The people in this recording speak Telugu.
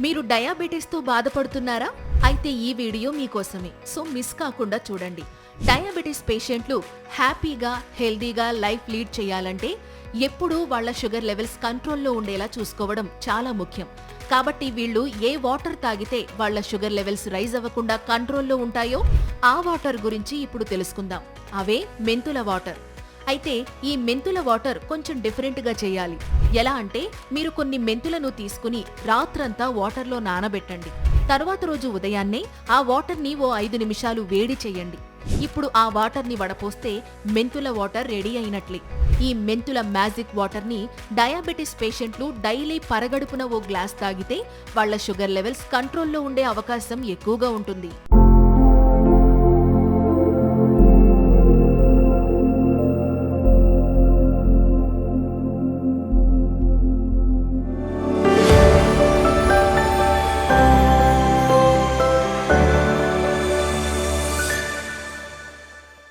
మీరు డయాబెటిస్తో బాధపడుతున్నారా? అయితే ఈ వీడియో మీకోసమే, సో మిస్ కాకుండా చూడండి. డయాబెటిస్ పేషెంట్లు హ్యాపీగా, హెల్దీగా లైఫ్ లీడ్ చేయాలంటే ఎప్పుడూ వాళ్ళ షుగర్ లెవెల్స్ కంట్రోల్లో ఉండేలా చూసుకోవడం చాలా ముఖ్యం. కాబట్టి వీళ్ళు ఏ వాటర్ తాగితే వాళ్ళ షుగర్ లెవెల్స్ రైజ్ అవ్వకుండా కంట్రోల్లో ఉంటాయో ఆ వాటర్ గురించి ఇప్పుడు తెలుసుకుందాం. అవే మెంతుల వాటర్. అయితే ఈ మెంతుల వాటర్ కొంచెం డిఫరెంట్గా చేయాలి. ఎలా అంటే, మీరు కొన్ని మెంతులను తీసుకుని రాత్రంతా వాటర్లో నానబెట్టండి. తర్వాత రోజు ఉదయాన్నే ఆ వాటర్ని ఓ 5 నిమిషాలు వేడి చేయండి. ఇప్పుడు ఆ వాటర్ని వడపోస్తే మెంతుల వాటర్ రెడీ అయినట్లే. ఈ మెంతుల మ్యాజిక్ వాటర్ని డయాబెటిస్ పేషెంట్లు డైలీ పరగడుపున ఓ గ్లాస్ తాగితే వాళ్ళ షుగర్ లెవెల్స్ కంట్రోల్లో ఉండే అవకాశం ఎక్కువగా ఉంటుంది.